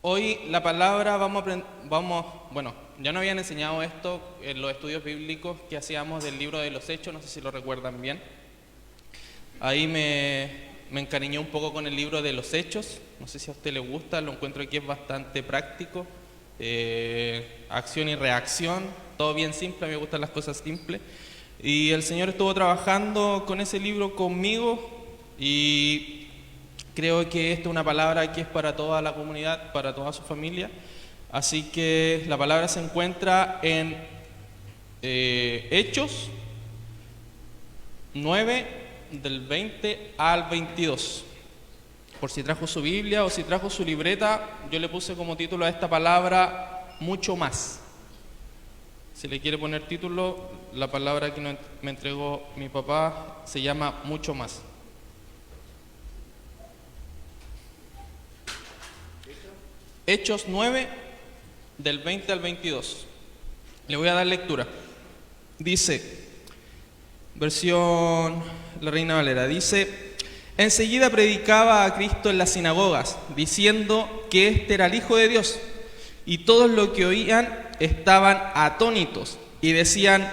Hoy la palabra bueno, ya nos habían enseñado esto en los estudios bíblicos que hacíamos del libro de los Hechos, no sé si lo recuerdan bien. Ahí me encariñé un poco con el libro de los Hechos, no sé si a usted le gusta, lo encuentro que es bastante práctico, acción y reacción, todo bien simple, a mí me gustan las cosas simples. Y el Señor estuvo trabajando con ese libro conmigo y creo que esta es una palabra que es para toda la comunidad, para toda su familia. Así que la palabra se encuentra en Hechos 9, del 20 al 22. Por si trajo su Biblia o si trajo su libreta, yo le puse como título a esta palabra mucho más. Si le quiere poner título, la palabra que me entregó mi papá se llama mucho más. Hechos 9, del 20 al 22. Le voy a dar lectura. Dice, versión La Reina Valera, dice: enseguida predicaba a Cristo en las sinagogas, diciendo que este era el Hijo de Dios, y todos los que oían estaban atónitos y decían: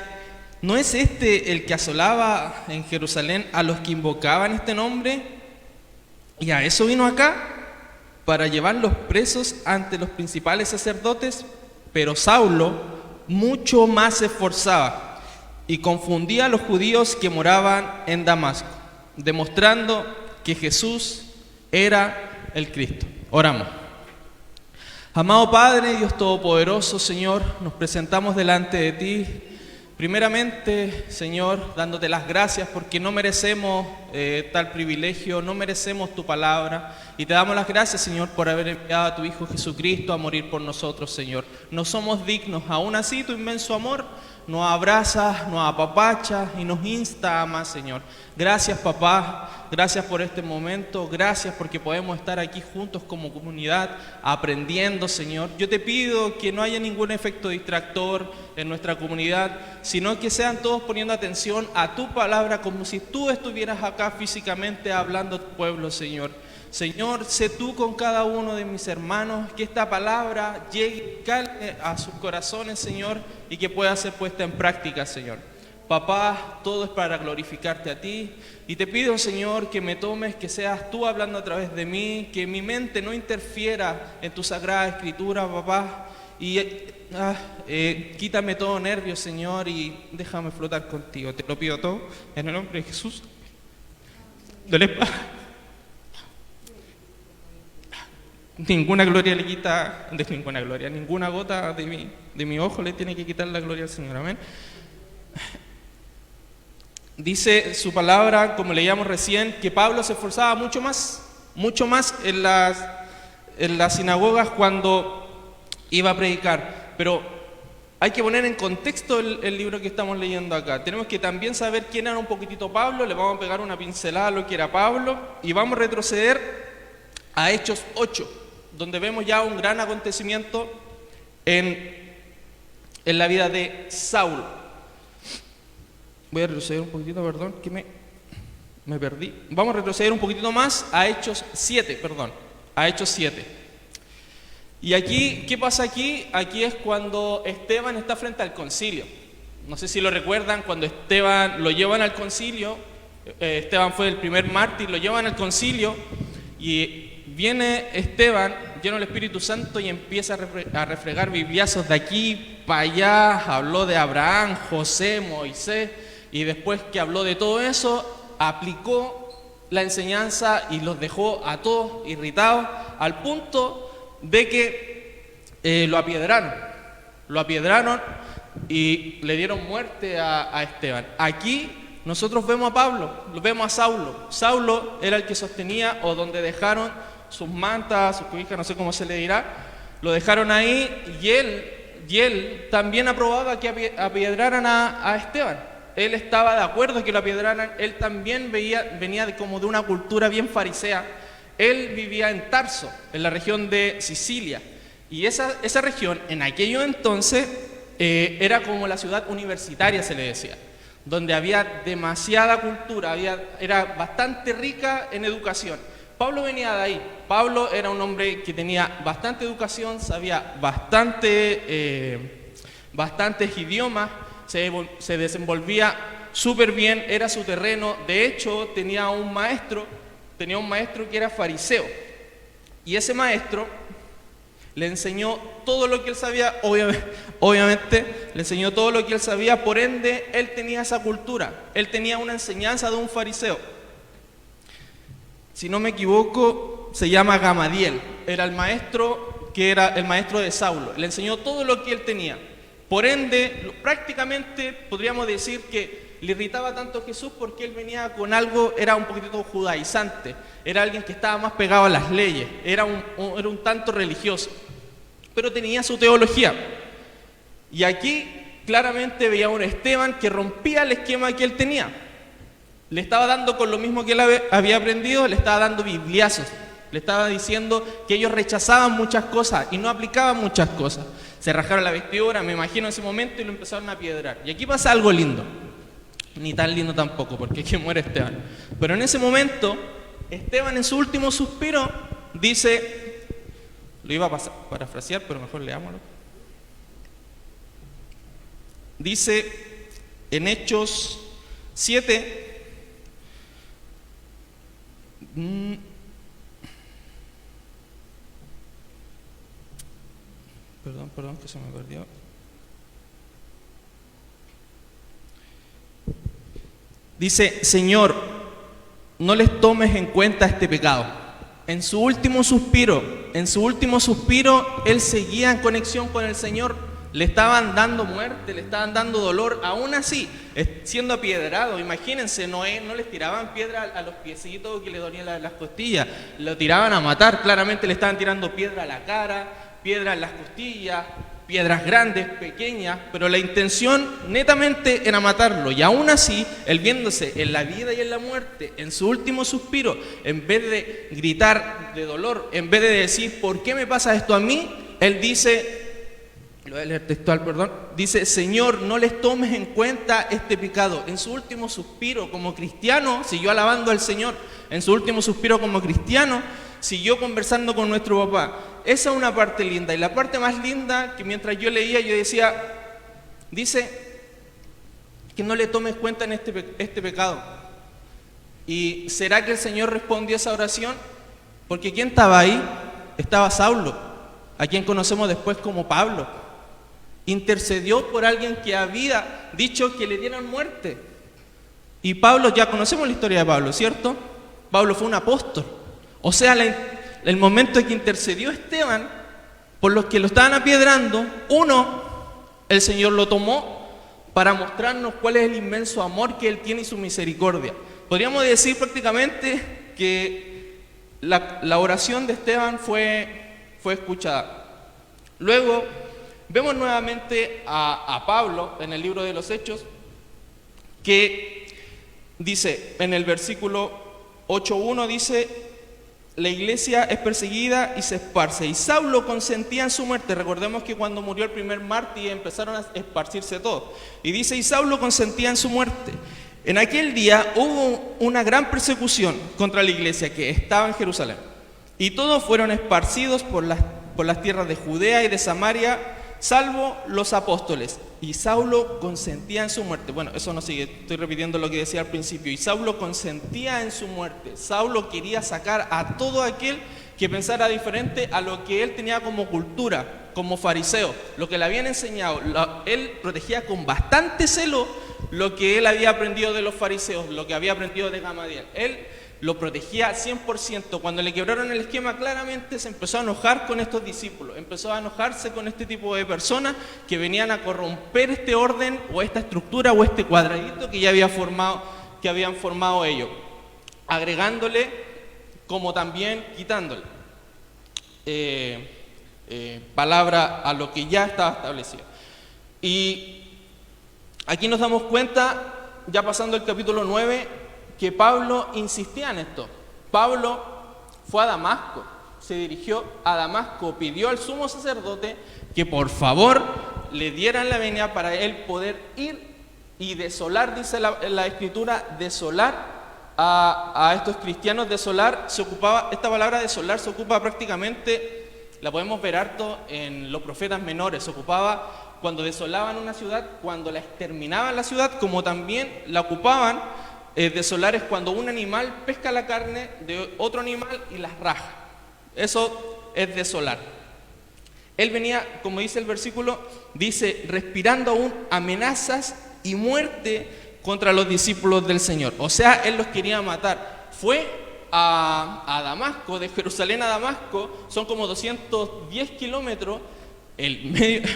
¿no es este el que asolaba en Jerusalén a los que invocaban este nombre? ¿Y a eso vino acá? Para llevarlos presos ante los principales sacerdotes. Pero Saulo mucho más se esforzaba y confundía a los judíos que moraban en Damasco, demostrando que Jesús era el Cristo. Oramos. Amado Padre, Dios Todopoderoso, Señor, nos presentamos delante de ti. Primeramente, Señor, dándote las gracias porque no merecemos tal privilegio, no merecemos tu palabra. Y te damos las gracias, Señor, por haber enviado a tu Hijo Jesucristo a morir por nosotros, Señor. No somos dignos, aún así tu inmenso amor nos abraza, nos apapacha y nos insta a más, Señor. Gracias, papá, gracias por este momento, gracias porque podemos estar aquí juntos como comunidad aprendiendo, Señor. Yo te pido que no haya ningún efecto distractor en nuestra comunidad, sino que sean todos poniendo atención a tu palabra como si tú estuvieras acá físicamente hablando a tu pueblo, Señor. Señor, sé tú con cada uno de mis hermanos, que esta palabra llegue a sus corazones, Señor, y que pueda ser puesta en práctica, Señor. Papá, todo es para glorificarte a ti, y te pido, Señor, que me tomes, que seas tú hablando a través de mí, que mi mente no interfiera en tu sagrada escritura, papá, y quítame todo nervio, Señor, y déjame flotar contigo. Te lo pido todo en el nombre de Jesús. Ninguna gloria le quita, de ninguna gloria, ninguna gota de mi ojo le tiene que quitar la gloria al Señor, amén. Dice su palabra, como leíamos recién, que Pablo se esforzaba mucho más en las sinagogas cuando iba a predicar. Pero hay que poner en contexto el libro que estamos leyendo acá. Tenemos que también saber quién era un poquitito Pablo, le vamos a pegar una pincelada a lo que era Pablo y vamos a retroceder a Hechos 8, donde vemos ya un gran acontecimiento en la vida de Saulo. Voy a retroceder un poquitito, perdón, que me perdí. Vamos a retroceder un poquitito más a Hechos 7, a Hechos 7. Y aquí, ¿qué pasa aquí? Aquí es cuando Esteban está frente al concilio. No sé si lo recuerdan, cuando Esteban lo llevan al concilio, Esteban fue el primer mártir, lo llevan al concilio y viene Esteban lleno del Espíritu Santo y empieza a refregar bibliazos de aquí para allá. Habló de Abraham, José, Moisés, y después que habló de todo eso, aplicó la enseñanza y los dejó a todos irritados, al punto de que lo apiedraron y le dieron muerte a Esteban. Aquí nosotros vemos a Pablo, lo vemos a Saulo. Saulo era el que sostenía, o donde dejaron sus mantas, sus cobijas, no sé cómo se le dirá, lo dejaron ahí, y él también aprobaba que apiedraran a Esteban. Él estaba de acuerdo en que lo apiedraran. Él también venía como de una cultura bien farisea. Él vivía en Tarso, en la región de Sicilia, y esa región en aquello entonces era como la ciudad universitaria, se le decía, donde había demasiada cultura, era bastante rica en educación. Pablo venía de ahí. Pablo era un hombre que tenía bastante educación, sabía bastantes idiomas, se desenvolvía súper bien, era su terreno. De hecho, tenía un maestro que era fariseo. Y ese maestro le enseñó todo lo que él sabía, obviamente le enseñó todo lo que él sabía, por ende, él tenía esa cultura, él tenía una enseñanza de un fariseo. Si no me equivoco, se llama Gamaliel, era el maestro de Saulo, le enseñó todo lo que él tenía. Por ende, prácticamente podríamos decir que le irritaba tanto a Jesús porque él venía con algo, era un poquitito judaizante, era alguien que estaba más pegado a las leyes, era un tanto religioso, pero tenía su teología. Y aquí claramente veía a un Esteban que rompía el esquema que él tenía. Le estaba dando con lo mismo que él había aprendido, le estaba dando bibliazos, le estaba diciendo que ellos rechazaban muchas cosas y no aplicaban muchas cosas. Se rajaron la vestidura, me imagino en ese momento, y lo empezaron a piedrar. Y aquí pasa algo lindo. Ni tan lindo tampoco, porque es que muere Esteban. Pero en ese momento, Esteban en su último suspiro dice, lo iba a parafrasear, pero mejor leámoslo. Dice en Hechos 7, perdón, que se me perdió. Dice, Señor, no les tomes en cuenta este pecado. En su último suspiro, él seguía en conexión con el Señor. Le estaban dando muerte, le estaban dando dolor, aún así, siendo apiedrado. Imagínense, no les tiraban piedra a los piecitos que le dolían las costillas, lo tiraban a matar. Claramente le estaban tirando piedra a la cara, piedra en las costillas, piedras grandes, pequeñas, pero la intención netamente era matarlo. Y aún así, él viéndose en la vida y en la muerte, en su último suspiro, en vez de gritar de dolor, en vez de decir, ¿por qué me pasa esto a mí?, él dice, lo voy a leer textual, perdón, dice, Señor, no les tomes en cuenta este pecado. En su último suspiro como cristiano, siguió alabando al Señor. En su último suspiro como cristiano, siguió conversando con nuestro papá. Esa es una parte linda. Y la parte más linda, que mientras yo leía, yo decía, dice que no le tomes cuenta en este pecado. ¿Y será que el Señor respondió esa oración? Porque ¿quién estaba ahí? Estaba Saulo, a quien conocemos después como Pablo. Intercedió por alguien que había dicho que le dieran muerte. Y Pablo, ya conocemos la historia de Pablo, ¿cierto? Pablo fue un apóstol. O sea, el momento en que intercedió Esteban por los que lo estaban apiedrando, el Señor lo tomó para mostrarnos cuál es el inmenso amor que Él tiene y su misericordia. Podríamos decir prácticamente que la oración de Esteban fue escuchada. Luego vemos nuevamente a Pablo en el libro de los Hechos, que dice en el versículo 8:1, dice, la iglesia es perseguida y se esparce, y Saulo consentía en su muerte. Recordemos que cuando murió el primer mártir empezaron a esparcirse todos. Y dice, y Saulo consentía en su muerte. En aquel día hubo una gran persecución contra la iglesia que estaba en Jerusalén. Y todos fueron esparcidos por las tierras de Judea y de Samaria, salvo los apóstoles. Y Saulo consentía en su muerte. Bueno, eso no sigue, estoy repitiendo lo que decía al principio. Y Saulo consentía en su muerte. Saulo quería sacar a todo aquel que pensara diferente a lo que él tenía como cultura, como fariseo, lo que le habían enseñado. Él protegía con bastante celo lo que él había aprendido de los fariseos, lo que había aprendido de Gamaliel. Él lo protegía 100%. Cuando le quebraron el esquema, claramente se empezó a enojar con estos discípulos, empezó a enojarse con este tipo de personas que venían a corromper este orden o esta estructura o este cuadradito que ya habían formado ellos, agregándole como también quitándole palabra a lo que ya estaba establecido. Y aquí nos damos cuenta, ya pasando el capítulo 9, que Pablo insistía en esto. Pablo fue a Damasco, se dirigió a Damasco, pidió al sumo sacerdote que por favor le dieran la venia para él poder ir y desolar, dice la escritura, desolar a estos cristianos desolar, esta palabra desolar se ocupa prácticamente, la podemos ver harto en los profetas menores, se ocupaba cuando desolaban una ciudad, cuando la exterminaban la ciudad, como también la ocupaban desolar es cuando un animal pesca la carne de otro animal y las raja. Eso es desolar. Él venía, como dice el versículo, dice, respirando aún amenazas y muerte contra los discípulos del Señor. O sea, él los quería matar. Fue a Damasco, de Jerusalén a Damasco, son como 210 kilómetros,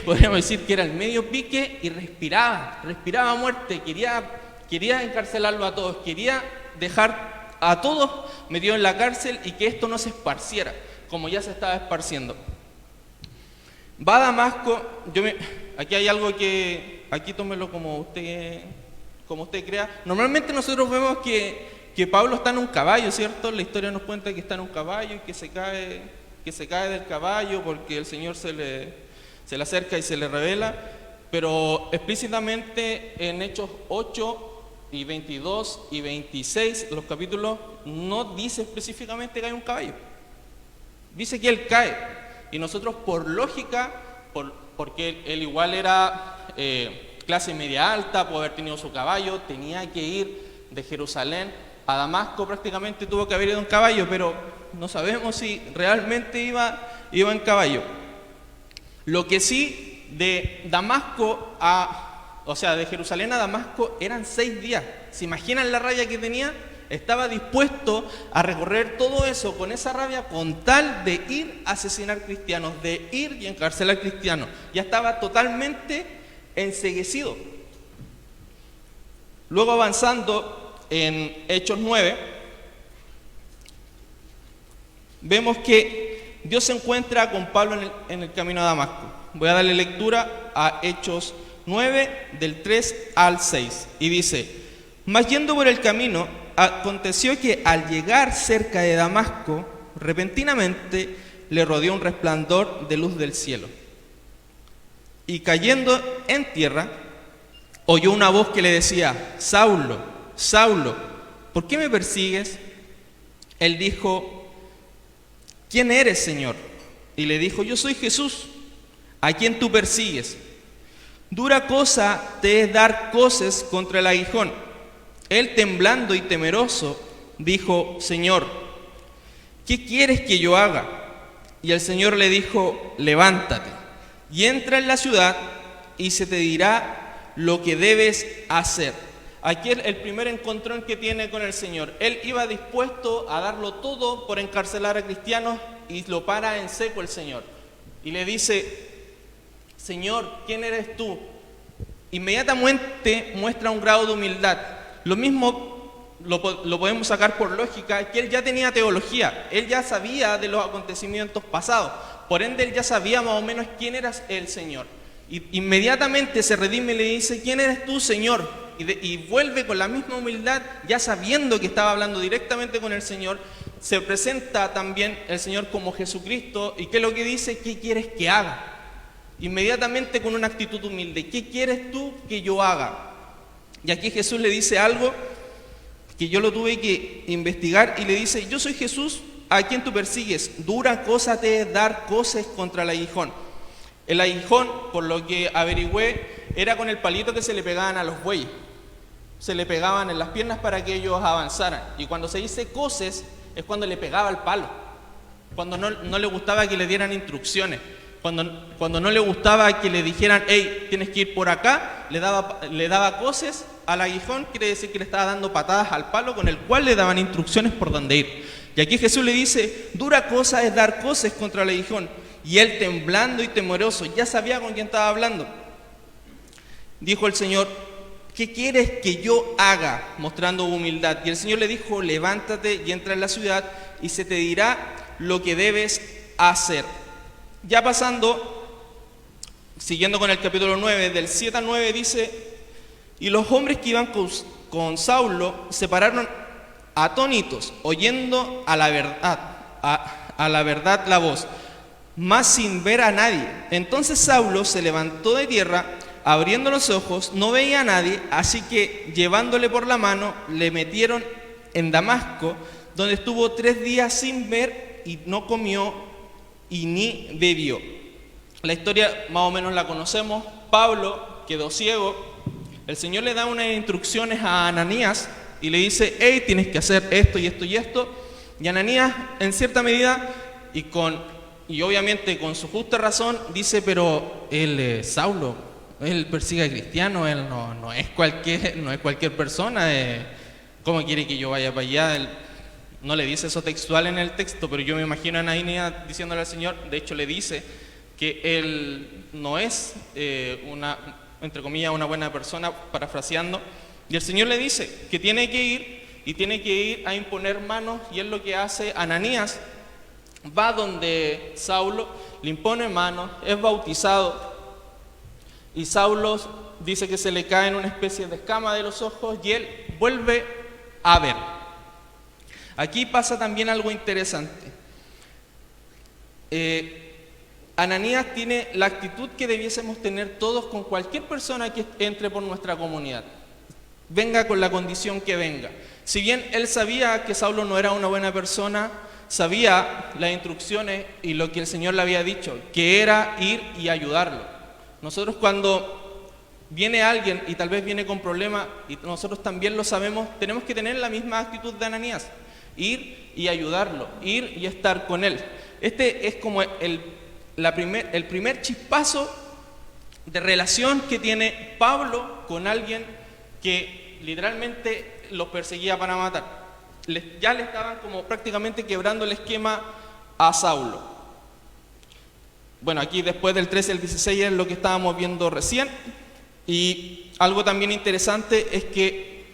podríamos decir que era el medio pique, y respiraba muerte, quería encarcelarlo a todos, quería dejar a todos metidos en la cárcel y que esto no se esparciera, como ya se estaba esparciendo. Va a Damasco, aquí hay algo que, aquí tómelo como usted crea. Normalmente nosotros vemos que Pablo está en un caballo, ¿cierto? La historia nos cuenta que está en un caballo y que se cae del caballo porque el Señor se le acerca y se le revela, pero explícitamente en Hechos 8 y 22 y 26, los capítulos, no dice específicamente que hay un caballo. Dice que él cae. Y nosotros por lógica, porque él igual era clase media alta, por haber tenido su caballo, tenía que ir de Jerusalén a Damasco, prácticamente tuvo que haber ido en caballo, pero no sabemos si realmente iba en caballo. Lo que sí, de Damasco de Jerusalén a Damasco eran 6 días. ¿Se imaginan la rabia que tenía? Estaba dispuesto a recorrer todo eso con esa rabia con tal de ir a asesinar cristianos, de ir y encarcelar cristianos. Ya estaba totalmente enceguecido. Luego avanzando en Hechos 9, vemos que Dios se encuentra con Pablo en el camino a Damasco. Voy a darle lectura a Hechos 9, del 3 al 6. Y dice, mas yendo por el camino, aconteció que al llegar cerca de Damasco, repentinamente le rodeó un resplandor de luz del cielo. Y cayendo en tierra, oyó una voz que le decía, Saulo, Saulo, ¿por qué me persigues? Él dijo, ¿quién eres, Señor? Y le dijo, yo soy Jesús, a quien tú persigues. Dura cosa te es dar coces contra el aguijón. Él, temblando y temeroso, dijo, Señor, ¿qué quieres que yo haga? Y el Señor le dijo, levántate y entra en la ciudad y se te dirá lo que debes hacer. Aquí es el primer encontrón que tiene con el Señor. Él iba dispuesto a darlo todo por encarcelar a cristianos y lo para en seco el Señor. Y le dice, Señor, ¿quién eres tú? Inmediatamente muestra un grado de humildad. Lo mismo lo podemos sacar por lógica, que él ya tenía teología, él ya sabía de los acontecimientos pasados, por ende él ya sabía más o menos quién era el Señor. Y inmediatamente se redime y le dice, ¿quién eres tú, Señor? Y vuelve con la misma humildad, ya sabiendo que estaba hablando directamente con el Señor. Se presenta también el Señor como Jesucristo. ¿Y qué es lo que dice? ¿Qué quieres que haga? Inmediatamente con una actitud humilde. ¿Qué quieres tú que yo haga? Y aquí Jesús le dice algo que yo lo tuve que investigar y le dice, yo soy Jesús a quien tú persigues. Dura cosa te es dar coces contra el aguijón. El aguijón, por lo que averigüé, era con el palito que se le pegaban a los bueyes. Se le pegaban en las piernas para que ellos avanzaran. Y cuando se dice coces, es cuando le pegaba el palo. Cuando no le gustaba que le dieran instrucciones. Cuando no le gustaba que le dijeran, hey, tienes que ir por acá, le daba coces al aguijón, quiere decir que le estaba dando patadas al palo con el cual le daban instrucciones por dónde ir. Y aquí Jesús le dice, dura cosa es dar coces contra el aguijón. Y él, temblando y temeroso, ya sabía con quién estaba hablando. Dijo el Señor, ¿qué quieres que yo haga? Mostrando humildad. Y el Señor le dijo, levántate y entra en la ciudad y se te dirá lo que debes hacer. Ya pasando, siguiendo con el capítulo 9, del 7 al 9 dice, y los hombres que iban con Saulo se pararon atónitos, oyendo a la verdad la voz, mas sin ver a nadie. Entonces Saulo se levantó de tierra, abriendo los ojos, no veía a nadie, así que llevándole por la mano, le metieron en Damasco, donde estuvo 3 días sin ver y no comió y ni bebió. La historia más o menos la conocemos. Pablo quedó ciego. El Señor le da unas instrucciones a Ananías y le dice: hey, tienes que hacer esto y esto y esto. Y Ananías, en cierta medida, y obviamente con su justa razón, dice: pero él es Saulo, él persigue a cristianos, él no es cualquier persona. ¿Cómo quiere que yo vaya para allá? Él no le dice eso textual en el texto, pero yo me imagino a Ananías diciéndole al Señor, de hecho le dice que él no es entre comillas, una buena persona, parafraseando, y el Señor le dice que tiene que ir, y tiene que ir a imponer manos, y es lo que hace Ananías. Va donde Saulo, le impone manos, es bautizado, y Saulo dice que se le cae en una especie de escama de los ojos, y él vuelve a ver. Aquí pasa también algo interesante. Ananías tiene la actitud que debiésemos tener todos con cualquier persona que entre por nuestra comunidad, venga con la condición que venga. Si bien él sabía que Saulo no era una buena persona, sabía las instrucciones y lo que el Señor le había dicho, que era ir y ayudarlo. Nosotros cuando viene alguien y tal vez viene con problemas, y nosotros también lo sabemos, tenemos que tener la misma actitud de Ananías, ir y ayudarlo, ir y estar con él. Este es como el primer chispazo de relación que tiene Pablo con alguien que literalmente los perseguía para matar. Ya le estaban como prácticamente quebrando el esquema a Saulo. Bueno, aquí después del 13 al 16 es lo que estábamos viendo recién. Y algo también interesante es que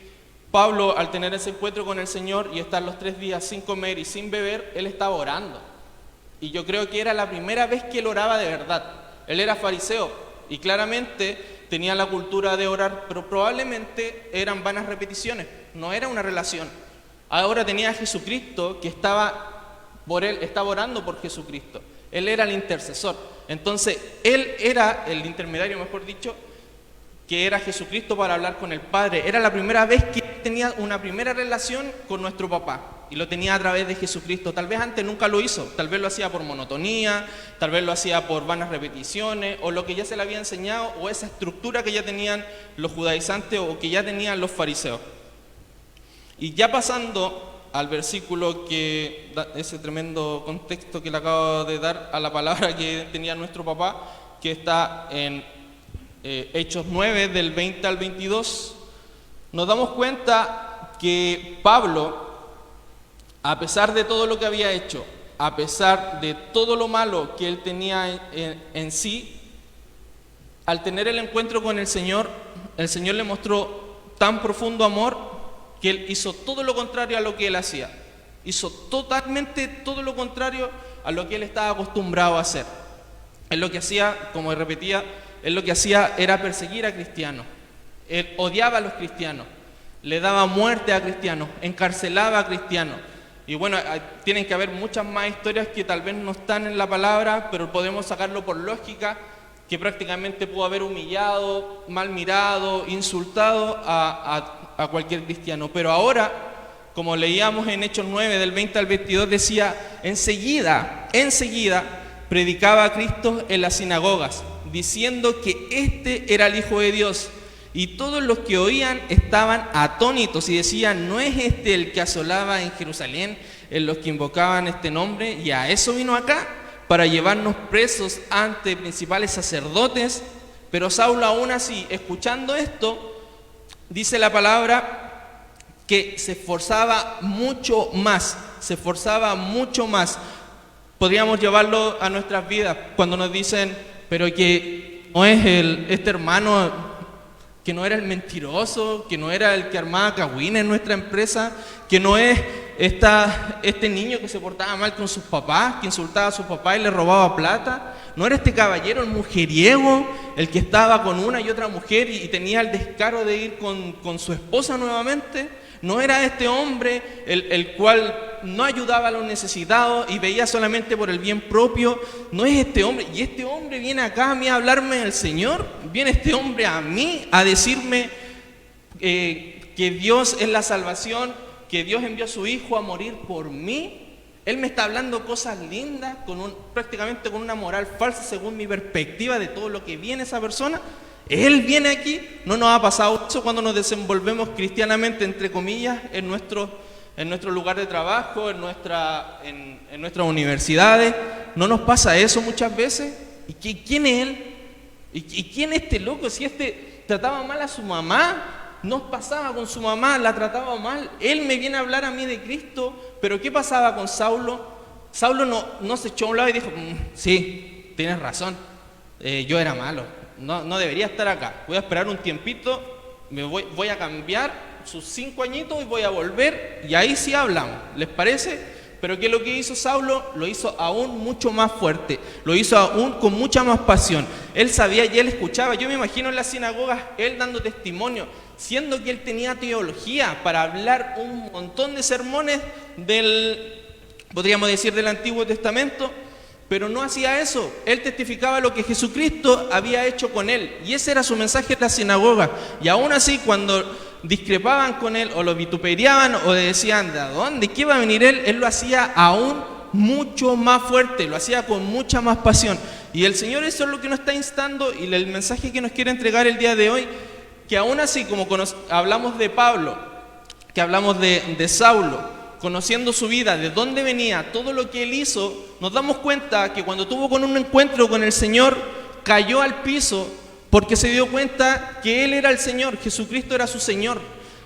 Pablo, al tener ese encuentro con el Señor y estar los 3 días sin comer y sin beber, él estaba orando. Y yo creo que era la primera vez que él oraba de verdad. Él era fariseo y claramente tenía la cultura de orar, pero probablemente eran vanas repeticiones, no era una relación. Ahora tenía a Jesucristo que estaba orando por Jesucristo. Él era el intercesor. Entonces, él era el intermediario, mejor dicho, que era Jesucristo para hablar con el Padre. Era la primera vez que tenía una primera relación con nuestro papá, y lo tenía a través de Jesucristo. Tal vez antes nunca lo hizo, tal vez lo hacía por monotonía, tal vez lo hacía por vanas repeticiones, o lo que ya se le había enseñado, o esa estructura que ya tenían los judaizantes o que ya tenían los fariseos. Y ya pasando al versículo que da ese tremendo contexto que le acabo de dar a la palabra que tenía nuestro papá, que está en Hechos 9, del 20 al 22, nos damos cuenta que Pablo, a pesar de todo lo que había hecho, a pesar de todo lo malo que él tenía en sí, al tener el encuentro con el Señor le mostró tan profundo amor que él hizo todo lo contrario a lo que él hacía. Hizo totalmente todo lo contrario a lo que él estaba acostumbrado a hacer. Él lo que hacía, como repetía, él lo que hacía era perseguir a cristianos. Él odiaba a los cristianos, le daba muerte a cristianos, encarcelaba a cristianos. Y bueno, tienen que haber muchas más historias que tal vez no están en la palabra, pero podemos sacarlo por lógica, que prácticamente pudo haber humillado, mal mirado, insultado a cualquier cristiano. Pero ahora, como leíamos en Hechos 9, del 20 al 22, decía: enseguida predicaba a Cristo en las sinagogas, diciendo que este era el Hijo de Dios. Y todos los que oían estaban atónitos y decían: ¿no es este el que asolaba en Jerusalén en los que invocaban este nombre? Y a eso vino acá, para llevarnos presos ante principales sacerdotes. Pero Saulo, aún así, escuchando esto, dice la palabra que se esforzaba mucho más, Podríamos llevarlo a nuestras vidas cuando nos dicen: pero que no es este hermano, que no era el mentiroso, que no era el que armaba cagüines en nuestra empresa, que no es este niño que se portaba mal con sus papás, que insultaba a sus papás y le robaba plata, no era este caballero, el mujeriego, el que estaba con una y otra mujer y tenía el descaro de ir con su esposa nuevamente. No era este hombre el cual no ayudaba a los necesitados y veía solamente por el bien propio. No es este hombre. Y este hombre viene acá a mí a hablarme del Señor. Viene este hombre a mí a decirme que Dios es la salvación, que Dios envió a su Hijo a morir por mí. Él me está hablando cosas lindas, prácticamente con una moral falsa según mi perspectiva de todo lo que viene esa persona. Él viene aquí. No nos ha pasado eso cuando nos desenvolvemos cristianamente, entre comillas, en nuestro lugar de trabajo, en nuestras universidades. ¿No nos pasa eso muchas veces? ¿Y quién es él? ¿Y quién es este loco? Si este trataba mal a su mamá, no pasaba con su mamá, la trataba mal. Él me viene a hablar a mí de Cristo. Pero ¿qué pasaba con Saulo? Saulo no se echó a un lado y dijo, sí, tienes razón, yo era malo, no debería estar acá. Voy a esperar un tiempito, voy a cambiar sus 5 añitos y voy a volver y ahí sí hablamos. ¿Les parece? Pero ¿qué es lo que hizo Saulo? Lo hizo aún mucho más fuerte, lo hizo aún con mucha más pasión. Él sabía y él escuchaba. Yo me imagino en las sinagogas él dando testimonio, siendo que él tenía teología para hablar un montón de sermones podríamos decir, del Antiguo Testamento, pero no hacía eso. Él testificaba lo que Jesucristo había hecho con él, y ese era su mensaje en la sinagoga. Y aún así, cuando discrepaban con él, o lo vituperiaban, o decían, ¿de dónde? ¿Qué va a venir él? Él lo hacía aún mucho más fuerte, lo hacía con mucha más pasión. Y el Señor eso es lo que nos está instando, y el mensaje que nos quiere entregar el día de hoy, que aún así, como hablamos de Pablo, que hablamos de Saulo, conociendo su vida, de dónde venía, todo lo que él hizo, nos damos cuenta que cuando tuvo un encuentro con el Señor, cayó al piso porque se dio cuenta que Él era el Señor, Jesucristo era su Señor.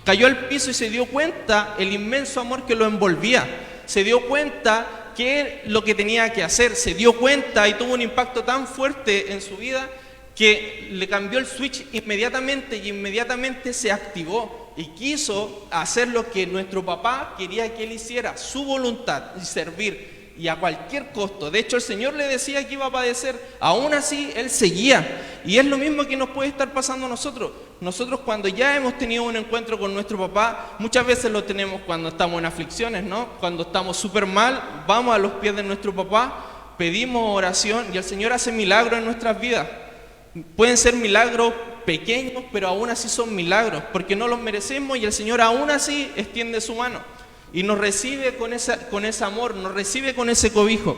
Cayó al piso y se dio cuenta el inmenso amor que lo envolvía. Se dio cuenta que es lo que tenía que hacer, se dio cuenta y tuvo un impacto tan fuerte en su vida que le cambió el switch inmediatamente y inmediatamente se activó y quiso hacer lo que nuestro papá quería que él hiciera, su voluntad y servir, y a cualquier costo. De hecho, el Señor le decía que iba a padecer, aún así él seguía. Y es lo mismo que nos puede estar pasando a nosotros. Nosotros, cuando ya hemos tenido un encuentro con nuestro papá, muchas veces lo tenemos cuando estamos en aflicciones, ¿no? Cuando estamos súper mal, vamos a los pies de nuestro papá, pedimos oración y el Señor hace milagros en nuestras vidas. Pueden ser milagros pequeños, pero aún así son milagros, porque no los merecemos y el Señor aún así extiende su mano y nos recibe con ese amor, nos recibe con ese cobijo.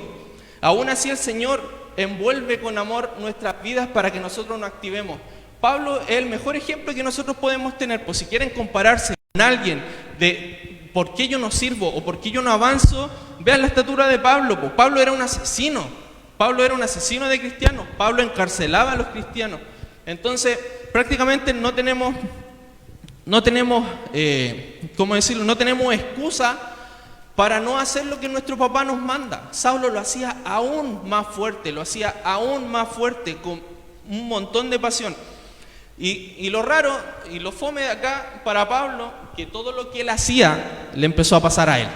Aún así el Señor envuelve con amor nuestras vidas para que nosotros nos activemos. Pablo es el mejor ejemplo que nosotros podemos tener. Pues si quieren compararse con alguien de por qué yo no sirvo o por qué yo no avanzo, vean la estatura de Pablo. Pues Pablo era un asesino. Pablo era un asesino de cristianos. Pablo encarcelaba a los cristianos. Entonces, prácticamente no tenemos excusa para no hacer lo que nuestro papá nos manda. Saulo lo hacía aún más fuerte, con un montón de pasión. Y lo raro y lo fome de acá para Pablo, que todo lo que él hacía le empezó a pasar a él.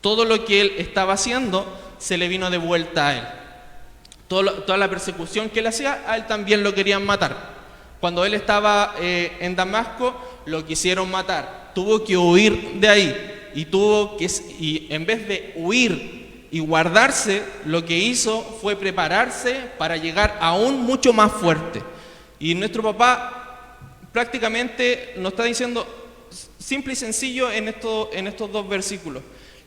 Todo lo que él estaba haciendo se le vino de vuelta a él. Toda la persecución que él hacía, a él también lo querían matar. Cuando él estaba en Damasco, lo quisieron matar. Tuvo que huir de ahí. Y en vez de huir y guardarse, lo que hizo fue prepararse para llegar aún mucho más fuerte. Y nuestro papá prácticamente nos está diciendo, simple y sencillo en estos dos versículos,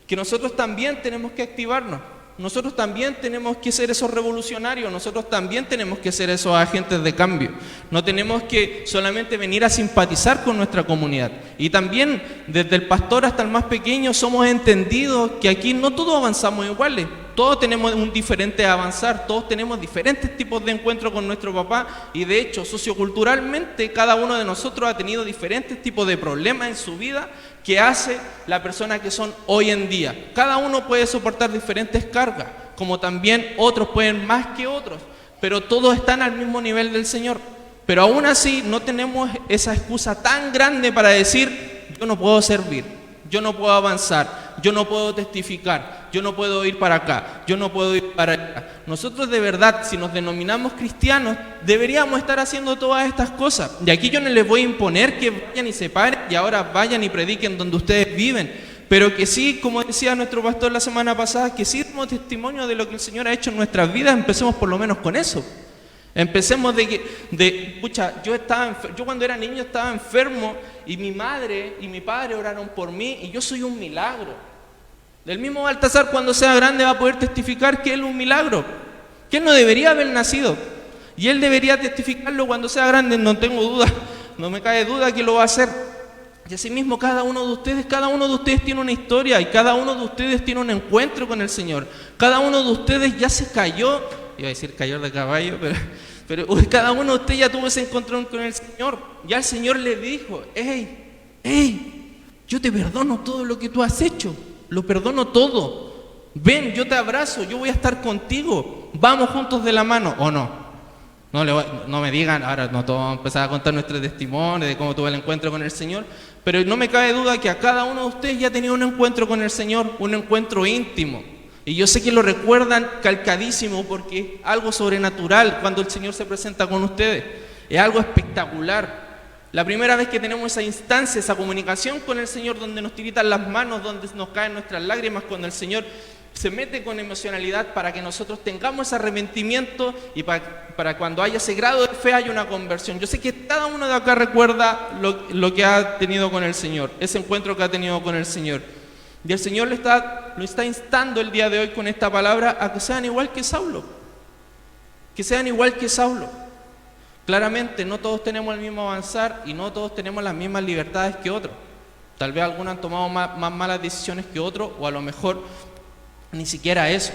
que nosotros también tenemos que activarnos. Nosotros también tenemos que ser esos revolucionarios, nosotros también tenemos que ser esos agentes de cambio. No tenemos que solamente venir a simpatizar con nuestra comunidad. Y también, desde el pastor hasta el más pequeño, somos entendidos que aquí no todos avanzamos iguales. Todos tenemos un diferente avanzar, todos tenemos diferentes tipos de encuentros con nuestro papá. Y de hecho, socioculturalmente, cada uno de nosotros ha tenido diferentes tipos de problemas en su vida que hace la persona que son hoy en día. Cada uno puede soportar diferentes cargas, como también otros pueden más que otros, pero todos están al mismo nivel del Señor. Pero aún así no tenemos esa excusa tan grande para decir, yo no puedo servir, yo no puedo avanzar, yo no puedo testificar, yo no puedo ir para acá, yo no puedo ir para allá. Nosotros de verdad, si nos denominamos cristianos, deberíamos estar haciendo todas estas cosas. Y aquí yo no les voy a imponer que vayan y se paren y ahora vayan y prediquen donde ustedes viven, pero que sí, como decía nuestro pastor la semana pasada, que sí demos testimonio de lo que el Señor ha hecho en nuestras vidas. Empecemos por lo menos con eso. Empecemos pucha, yo cuando era niño estaba enfermo y mi madre y mi padre oraron por mí y yo soy un milagro. El mismo Baltasar cuando sea grande va a poder testificar que él es un milagro, que él no debería haber nacido y él debería testificarlo cuando sea grande, no tengo duda, no me cabe duda que lo va a hacer. Y asimismo cada uno de ustedes tiene una historia y cada uno de ustedes tiene un encuentro con el Señor. Cada uno de ustedes ya se cayó, iba a decir cayó de caballo, pero cada uno de ustedes ya tuvo ese encuentro con el Señor. Ya el Señor le dijo, hey, yo te perdono todo lo que tú has hecho, lo perdono todo. Ven, yo te abrazo, yo voy a estar contigo, vamos juntos de la mano, ¿o no? No me digan, ahora no todos vamos a empezar a contar nuestro testimonio de cómo tuve el encuentro con el Señor, pero no me cabe duda que a cada uno de ustedes ya ha tenido un encuentro con el Señor, un encuentro íntimo. Y yo sé que lo recuerdan calcadísimo porque es algo sobrenatural cuando el Señor se presenta con ustedes. Es algo espectacular. La primera vez que tenemos esa instancia, esa comunicación con el Señor, donde nos tiritan las manos, donde nos caen nuestras lágrimas, cuando el Señor se mete con emocionalidad para que nosotros tengamos ese arrepentimiento y para cuando haya ese grado de fe haya una conversión. Yo sé que cada uno de acá recuerda lo que ha tenido con el Señor, ese encuentro que ha tenido con el Señor. Y el Señor lo está instando el día de hoy con esta palabra a que sean igual que Saulo. Que sean igual que Saulo. Claramente no todos tenemos el mismo avanzar y no todos tenemos las mismas libertades que otros. Tal vez algunos han tomado más malas decisiones que otros o a lo mejor ni siquiera eso.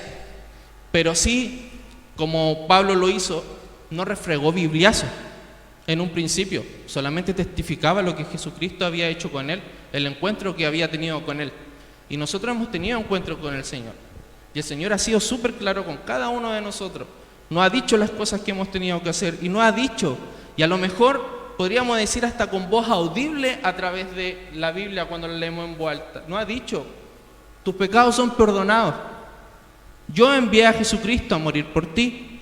Pero sí, como Pablo lo hizo, no refregó bibliazo en un principio. Solamente testificaba lo que Jesucristo había hecho con él, el encuentro que había tenido con él. Y nosotros hemos tenido encuentro con el Señor. Y el Señor ha sido súper claro con cada uno de nosotros. Nos ha dicho las cosas que hemos tenido que hacer. Y nos ha dicho, y a lo mejor podríamos decir hasta con voz audible a través de la Biblia cuando la leemos en voz alta. Nos ha dicho, tus pecados son perdonados. Yo envié a Jesucristo a morir por ti.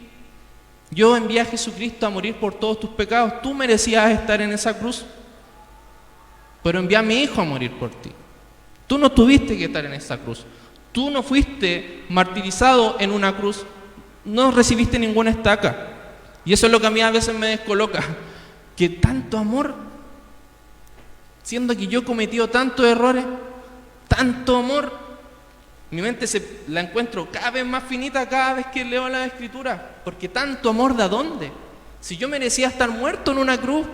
Yo envié a Jesucristo a morir por todos tus pecados. Tú merecías estar en esa cruz, pero envié a mi Hijo a morir por ti. Tú no tuviste que estar en esa cruz. Tú no fuiste martirizado en una cruz. No recibiste ninguna estaca. Y eso es lo que a mí a veces me descoloca. Que tanto amor, siendo que yo he cometido tantos errores, tanto amor, mi mente la encuentro cada vez más finita cada vez que leo la Escritura. Porque tanto amor, ¿de dónde? Si yo merecía estar muerto en una cruz,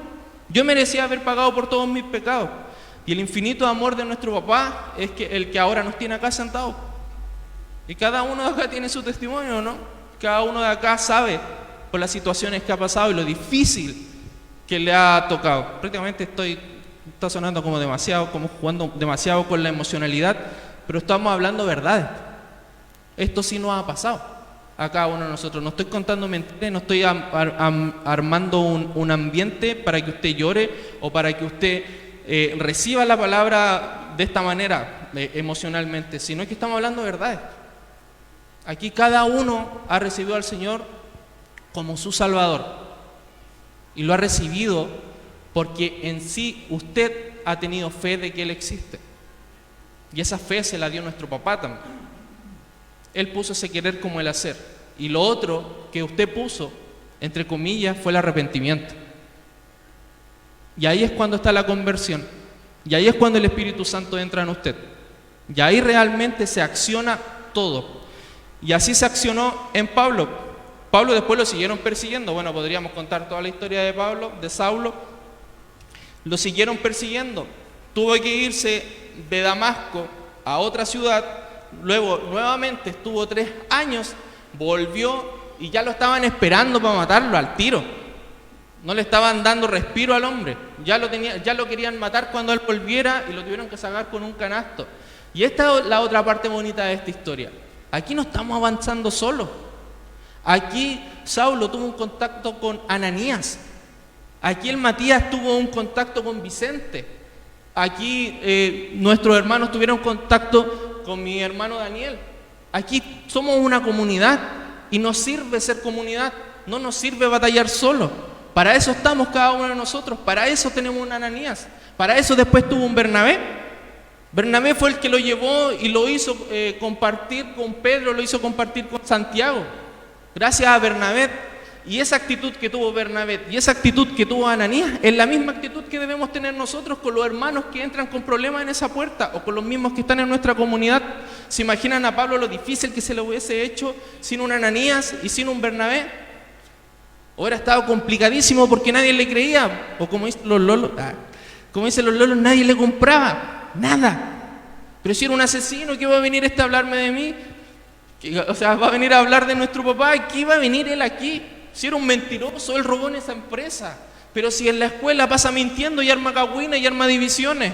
yo merecía haber pagado por todos mis pecados. Y el infinito amor de nuestro papá es el que ahora nos tiene acá sentados. Y cada uno de acá tiene su testimonio, ¿no? Cada uno de acá sabe por las situaciones que ha pasado y lo difícil que le ha tocado. Prácticamente está sonando como jugando demasiado con la emocionalidad, pero estamos hablando verdades. Esto sí nos ha pasado a cada uno de nosotros. No estoy contando mentiras, no estoy armando un ambiente para que usted llore o para que usted reciba la palabra de esta manera emocionalmente, sino que estamos hablando de verdades. Aquí cada uno ha recibido al Señor como su Salvador y lo ha recibido porque en sí usted ha tenido fe de que Él existe, y esa fe se la dio nuestro papá también. Él puso ese querer como el hacer, y lo otro que usted puso, entre comillas, fue el arrepentimiento. Y ahí es cuando está la conversión. Y ahí es cuando el Espíritu Santo entra en usted. Y ahí realmente se acciona todo. Y así se accionó en Pablo. Pablo después lo siguieron persiguiendo. Bueno, podríamos contar toda la historia de Pablo, de Saulo. Lo siguieron persiguiendo. Tuvo que irse de Damasco a otra ciudad. Luego nuevamente estuvo 3 años. Volvió y ya lo estaban esperando para matarlo al tiro. No le estaban dando respiro al hombre. Ya lo querían matar cuando él volviera y lo tuvieron que sacar con un canasto. Y esta es la otra parte bonita de esta historia. Aquí no estamos avanzando solos. Aquí Saulo tuvo un contacto con Ananías. Aquí el Matías tuvo un contacto con Vicente. Aquí nuestros hermanos tuvieron contacto con mi hermano Daniel. Aquí somos una comunidad y nos sirve ser comunidad. No nos sirve batallar solos. Para eso estamos cada uno de nosotros, para eso tenemos un Ananías, para eso después tuvo un Bernabé. Bernabé fue el que lo llevó y lo hizo compartir con Pedro, lo hizo compartir con Santiago. Gracias a Bernabé Y esa actitud que tuvo Bernabé y esa actitud que tuvo Ananías es la misma actitud que debemos tener nosotros con los hermanos que entran con problemas en esa puerta o con los mismos que están en nuestra comunidad. ¿Se imaginan a Pablo lo difícil que se le hubiese hecho sin un Ananías y sin un Bernabé? Hubiera estado complicadísimo porque nadie le creía, o como dicen los lolos, nadie le compraba, nada. Pero si era un asesino, ¿qué va a venir a hablarme de mí? O sea, va a venir a hablar de nuestro papá, ¿qué va a venir él aquí? Si era un mentiroso, él robó en esa empresa. Pero si en la escuela pasa mintiendo y arma cagüines y arma divisiones,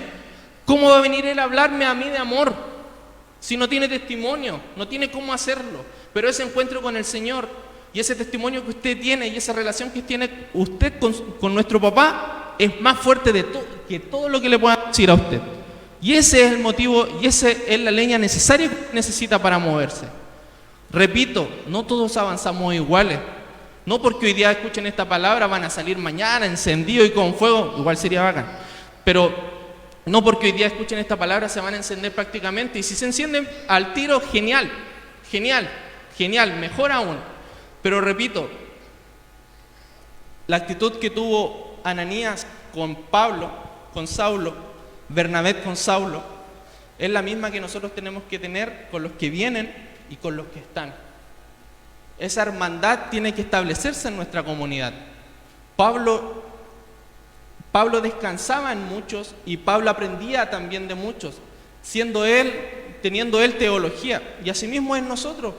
¿cómo va a venir él a hablarme a mí de amor? Si no tiene testimonio, no tiene cómo hacerlo. Pero ese encuentro con el Señor y ese testimonio que usted tiene y esa relación que tiene usted con nuestro papá es más fuerte que todo lo que le pueda decir a usted. Y ese es el motivo y esa es la leña necesaria que necesita para moverse. Repito, no todos avanzamos iguales. No porque hoy día escuchen esta palabra van a salir mañana encendidos y con fuego, igual sería bacán. Pero no porque hoy día escuchen esta palabra se van a encender prácticamente. Y si se encienden al tiro, genial, mejor aún. Pero repito, la actitud que tuvo Ananías con Pablo, con Saulo, Bernabé con Saulo, es la misma que nosotros tenemos que tener con los que vienen y con los que están. Esa hermandad tiene que establecerse en nuestra comunidad. Pablo descansaba en muchos y Pablo aprendía también de muchos, teniendo él teología. Y asimismo es nosotros.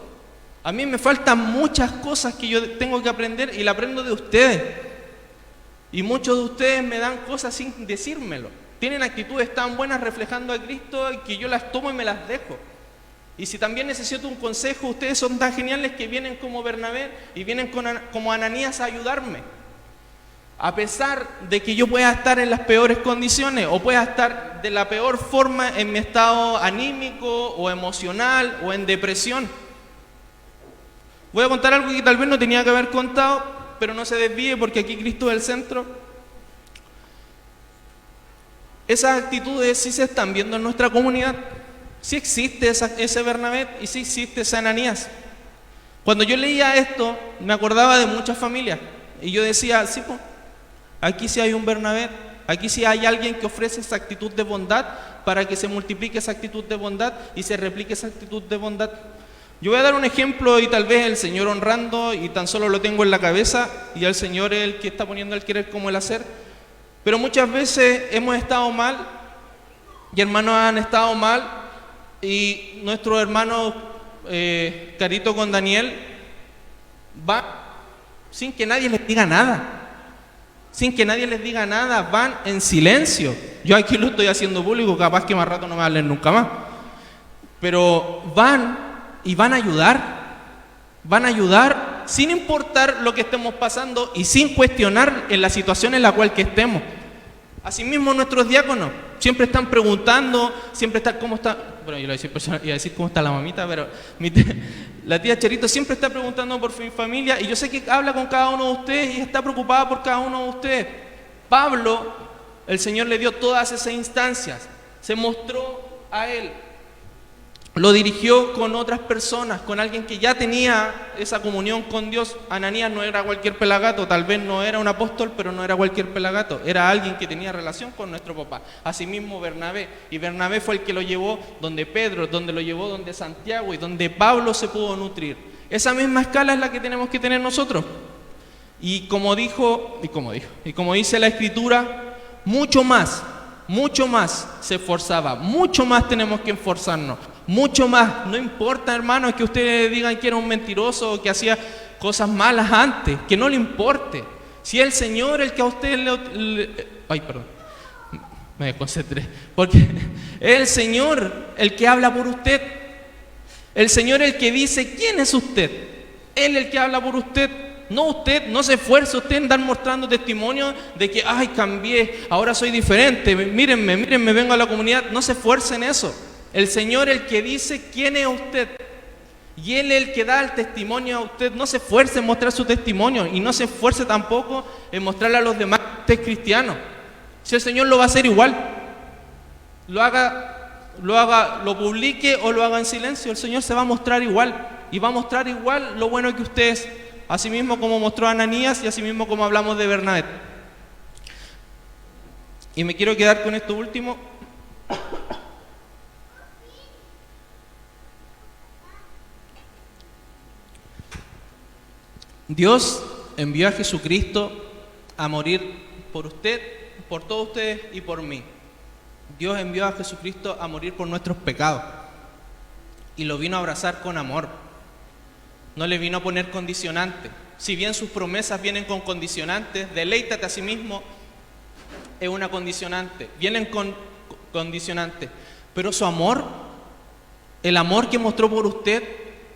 A mí me faltan muchas cosas que yo tengo que aprender y la aprendo de ustedes. Y muchos de ustedes me dan cosas sin decírmelo. Tienen actitudes tan buenas reflejando a Cristo que yo las tomo y me las dejo. Y si también necesito un consejo, ustedes son tan geniales que vienen como Bernabé y vienen como Ananías a ayudarme. A pesar de que yo pueda estar en las peores condiciones o pueda estar de la peor forma en mi estado anímico o emocional o en depresión. Voy a contar algo que tal vez no tenía que haber contado, pero no se desvíe porque aquí Cristo es el centro. Esas actitudes sí se están viendo en nuestra comunidad. Sí existe ese Bernabé y sí existe ese Ananías. Cuando yo leía esto, me acordaba de muchas familias. Y yo decía, sí, pues, aquí sí hay un Bernabé, aquí sí hay alguien que ofrece esa actitud de bondad para que se multiplique esa actitud de bondad y se replique esa actitud de bondad. Yo voy a dar un ejemplo y tal vez el Señor honrando y tan solo lo tengo en la cabeza y el Señor es el que está poniendo el querer como el hacer. Pero muchas veces hemos estado mal y hermanos han estado mal. Y nuestro hermano Carito con Daniel va sin que nadie les diga nada. Sin que nadie les diga nada, van en silencio. Yo aquí lo estoy haciendo público, capaz que más rato no me hablen nunca más. Pero van y van a ayudar sin importar lo que estemos pasando y sin cuestionar en la situación en la cual que estemos. Asimismo nuestros diáconos siempre están preguntando, siempre están cómo está, bueno, yo iba a decir cómo está la mamita, pero la tía Cherito siempre está preguntando por mi familia y yo sé que habla con cada uno de ustedes y está preocupada por cada uno de ustedes. Pablo, el Señor le dio todas esas instancias, se mostró a él, lo dirigió con otras personas, con alguien que ya tenía esa comunión con Dios. Ananías no era cualquier pelagato, tal vez no era un apóstol, pero no era cualquier pelagato, era alguien que tenía relación con nuestro papá. Asimismo Bernabé, y Bernabé fue el que lo llevó donde Pedro, donde lo llevó donde Santiago y donde Pablo se pudo nutrir. Esa misma escala es la que tenemos que tener nosotros. Y como dice la Escritura, mucho más se esforzaba, mucho más tenemos que esforzarnos. Mucho más, no importa, hermanos, que ustedes digan que era un mentiroso o que hacía cosas malas antes, que no le importe. Si es el Señor el que a usted me desconcentré, porque es el Señor el que habla por usted. El Señor el que dice quién es usted. Él el que habla por usted. No usted, no se esfuerce usted en dar mostrando testimonio de que, ay, cambié, ahora soy diferente, mírenme, vengo a la comunidad. No se esfuerce en eso. El Señor el que dice quién es usted y Él el que da el testimonio a usted. No se esfuerce en mostrar su testimonio y no se esfuerce tampoco en mostrarle a los demás que usted es cristiano. Si el Señor lo va a hacer igual, lo publique o lo haga en silencio, el Señor se va a mostrar igual y va a mostrar igual lo bueno que usted es. así mismo como mostró a Ananías y así mismo como hablamos de Bernabé. Y me quiero quedar con esto último. Dios envió a Jesucristo a morir por usted, por todos ustedes y por mí. Dios envió a Jesucristo a morir por nuestros pecados y lo vino a abrazar con amor. No le vino a poner condicionantes. Si bien sus promesas vienen con condicionantes, deleítate a sí mismo es una condicionante. Vienen con condicionantes. Pero su amor, el amor que mostró por usted,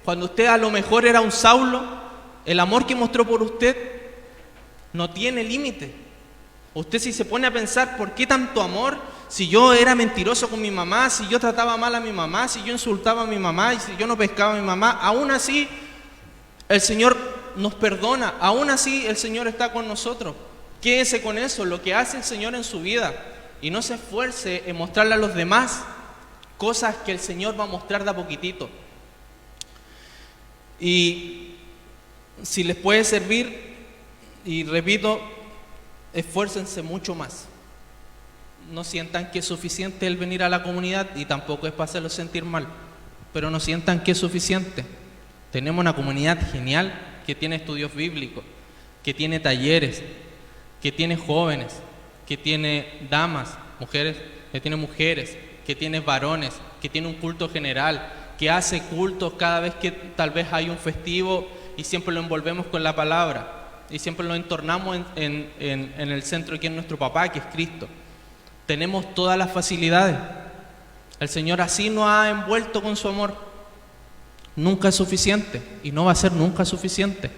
cuando usted a lo mejor era un Saulo, el amor que mostró por usted no tiene límite. Usted si se pone a pensar, ¿por qué tanto amor? Si yo era mentiroso con mi mamá, si yo trataba mal a mi mamá, si yo insultaba a mi mamá y si yo no pescaba a mi mamá, aún así el Señor nos perdona, aún así el Señor está con nosotros. Quédese con eso, lo que hace el Señor en su vida, y no se esfuerce en mostrarle a los demás cosas que el Señor va a mostrar de a poquitito. Y si les puede servir, y repito, esfuércense mucho más. No sientan que es suficiente el venir a la comunidad, y tampoco es para hacerlos sentir mal, pero no sientan que es suficiente. Tenemos una comunidad genial que tiene estudios bíblicos, que tiene talleres, que tiene jóvenes, que tiene damas, mujeres, que tiene varones, que tiene un culto general, que hace cultos cada vez que tal vez hay un festivo y siempre lo envolvemos con la palabra y siempre lo entornamos en el centro que es nuestro papá, que es Cristo. Tenemos todas las facilidades. El Señor así nos ha envuelto con su amor. Nunca es suficiente y no va a ser nunca suficiente.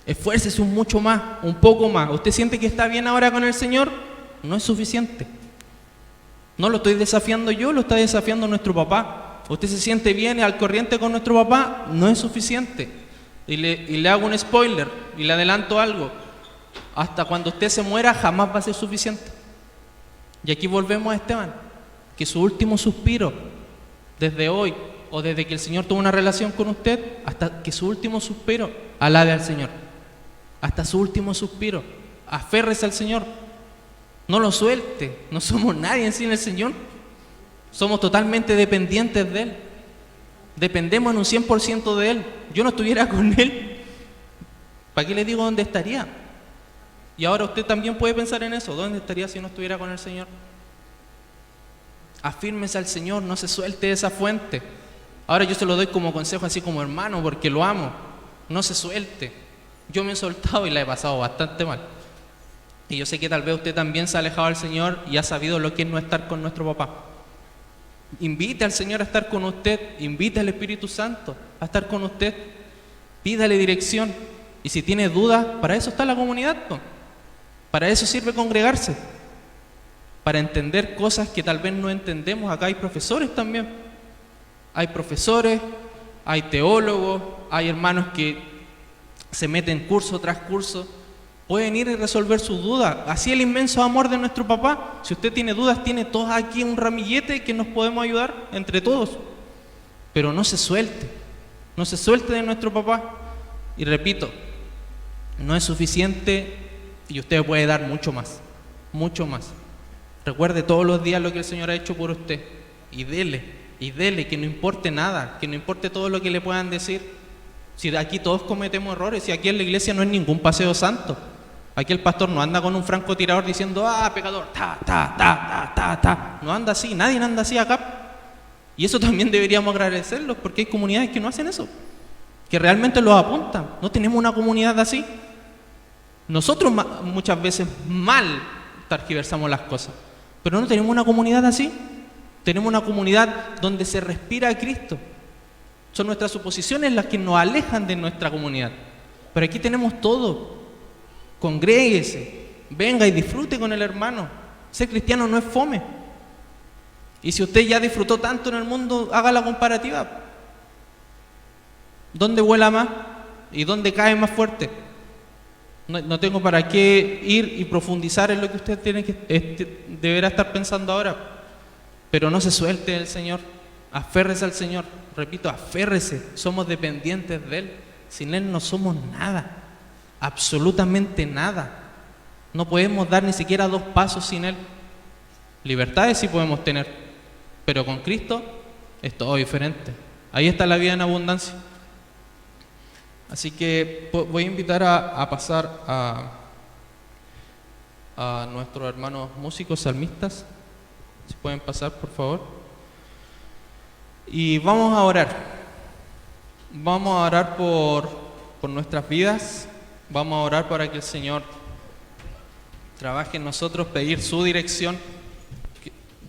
Esfuércese mucho más, un poco más. ¿Usted siente que está bien ahora con el Señor? No es suficiente. No lo estoy desafiando yo, lo está desafiando nuestro papá. ¿Usted se siente bien y al corriente con nuestro papá? No es suficiente. Y le hago un spoiler y le adelanto algo. Hasta cuando usted se muera jamás va a ser suficiente. Y aquí volvemos a Esteban, que su último suspiro, desde hoy o desde que el Señor tuvo una relación con usted, hasta que su último suspiro, alabe al Señor. Hasta su último suspiro, aférrese al Señor. No lo suelte. No somos nadie sin el Señor. Somos totalmente dependientes de Él. Dependemos en un 100% de Él. Yo no estuviera con Él, ¿para qué le digo dónde estaría? Y ahora usted también puede pensar en eso. ¿Dónde estaría si no estuviera con el Señor? Afírmese al Señor, no se suelte de esa fuente. Ahora yo se lo doy como consejo, así como hermano, porque lo amo. No se suelte. Yo me he soltado y la he pasado bastante mal. Y yo sé que tal vez usted también se ha alejado del Señor y ha sabido lo que es no estar con nuestro papá. Invite al Señor a estar con usted. Invite al Espíritu Santo a estar con usted. Pídale dirección. Y si tiene dudas, para eso está la comunidad, ¿no? Para eso sirve congregarse. Para entender cosas que tal vez no entendemos. Acá hay profesores también. Hay profesores, hay teólogos, hay hermanos que se meten curso tras curso. Pueden ir y resolver sus dudas. Así el inmenso amor de nuestro papá. Si usted tiene dudas, tiene todos aquí un ramillete que nos podemos ayudar entre todos. Pero no se suelte. No se suelte de nuestro papá. Y repito, no es suficiente y usted puede dar mucho más. Mucho más. Recuerde todos los días lo que el Señor ha hecho por usted. Y dele, que no importe nada, que no importe todo lo que le puedan decir. Si aquí todos cometemos errores, si aquí en la iglesia no es ningún paseo santo. Aquí el pastor no anda con un francotirador diciendo, pecador, No anda así, nadie anda así acá. Y eso también deberíamos agradecerlos, porque hay comunidades que no hacen eso, que realmente los apuntan. No tenemos una comunidad así. Nosotros muchas veces mal tergiversamos las cosas, pero no tenemos una comunidad así. Tenemos una comunidad donde se respira a Cristo. Son nuestras suposiciones las que nos alejan de nuestra comunidad. Pero aquí tenemos todo. Congréguese, venga y disfrute con el hermano. Ser cristiano no es fome. Y si usted ya disfrutó tanto en el mundo, haga la comparativa. ¿Dónde vuela más y dónde cae más fuerte? No tengo para qué ir y profundizar en lo que usted tiene que deberá estar pensando ahora. Pero no se suelte del Señor. Aférrese al Señor. Repito, aférrese. Somos dependientes de Él. Sin Él no somos nada, absolutamente nada. No podemos dar ni siquiera 2 pasos sin Él. Libertades sí podemos tener, pero con Cristo es todo diferente. Ahí está la vida en abundancia. Así que voy a invitar a pasar a nuestros hermanos músicos salmistas. Si pueden pasar, por favor. Y vamos a orar. Vamos a orar por nuestras vidas. Vamos a orar para que el Señor trabaje en nosotros, pedir su dirección,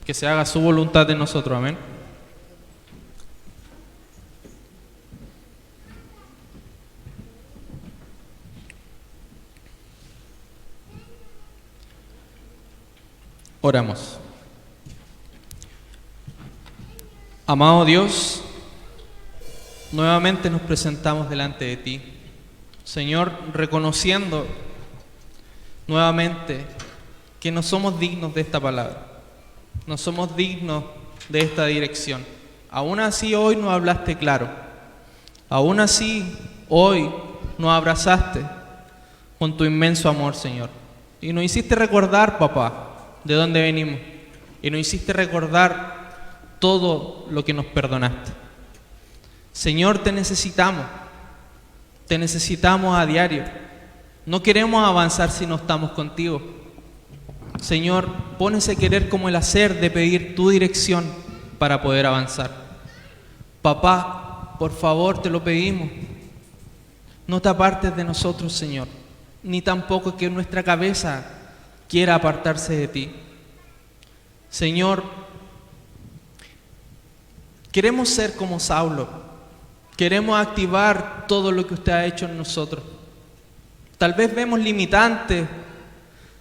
que se haga su voluntad en nosotros. Amén. Oramos. Amado Dios, nuevamente nos presentamos delante de ti, Señor, reconociendo nuevamente que no somos dignos de esta palabra, no somos dignos de esta dirección. Aún así hoy nos hablaste claro, aún así hoy nos abrazaste con tu inmenso amor, Señor, y nos hiciste recordar, papá, de dónde venimos, y nos hiciste recordar todo lo que nos perdonaste. Señor, te necesitamos a diario. No queremos avanzar si no estamos contigo. Señor, pon ese querer como el hacer de pedir tu dirección para poder avanzar. Papá, por favor, te lo pedimos. No te apartes de nosotros, Señor, ni tampoco que nuestra cabeza quiera apartarse de ti. Señor, queremos ser como Saulo, queremos activar todo lo que usted ha hecho en nosotros. Tal vez vemos limitantes,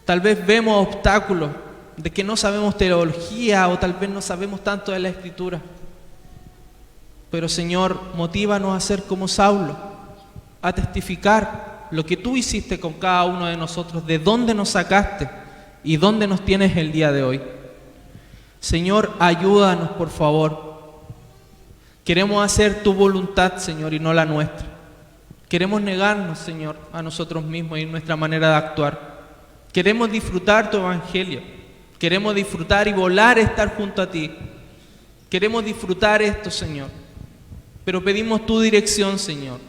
tal vez vemos obstáculos de que no sabemos teología o tal vez no sabemos tanto de la Escritura. Pero Señor, motívanos a ser como Saulo, a testificar lo que tú hiciste con cada uno de nosotros, de dónde nos sacaste y dónde nos tienes el día de hoy. Señor, ayúdanos, por favor. Queremos hacer tu voluntad, Señor, y no la nuestra. Queremos negarnos, Señor, a nosotros mismos y nuestra manera de actuar. Queremos disfrutar tu evangelio. Queremos disfrutar y volar a estar junto a ti. Queremos disfrutar esto, Señor. Pero pedimos tu dirección, Señor.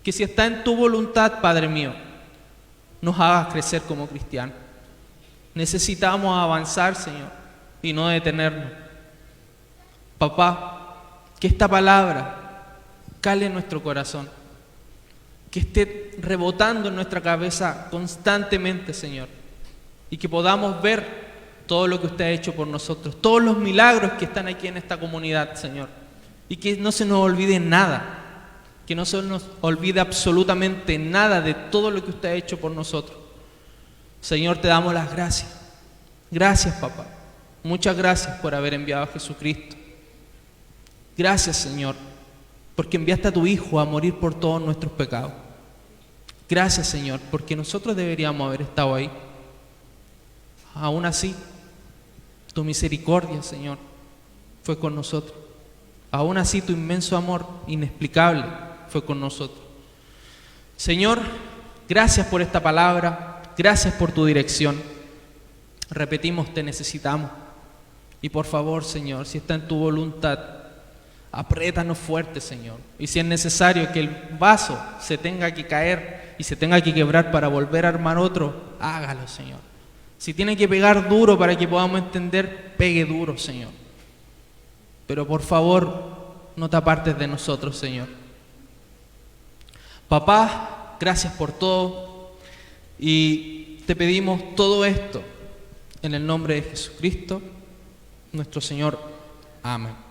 Que si está en tu voluntad, Padre mío, nos hagas crecer como cristianos. Necesitamos avanzar, Señor, y no detenernos. Papá, que esta palabra cale en nuestro corazón, que esté rebotando en nuestra cabeza constantemente, Señor, y que podamos ver todo lo que usted ha hecho por nosotros, todos los milagros que están aquí en esta comunidad, Señor, y que no se nos olvide nada. Que no se nos olvide absolutamente nada de todo lo que usted ha hecho por nosotros. Señor, te damos las gracias. Gracias, papá. Muchas gracias por haber enviado a Jesucristo. Gracias, Señor, porque enviaste a tu Hijo a morir por todos nuestros pecados. Gracias, Señor, porque nosotros deberíamos haber estado ahí. Aún así, tu misericordia, Señor, fue con nosotros. Aún así, tu inmenso amor inexplicable fue con nosotros. Señor, gracias por esta palabra, gracias por tu dirección. Repetimos, te necesitamos. Y por favor, Señor, si está en tu voluntad, apriétanos fuerte, Señor. Y si es necesario que el vaso se tenga que caer y se tenga que quebrar para volver a armar otro, hágalo, Señor. Si tiene que pegar duro para que podamos entender, pegue duro, Señor. Pero por favor, no te apartes de nosotros, Señor. Papá, gracias por todo y te pedimos todo esto en el nombre de Jesucristo, nuestro Señor. Amén.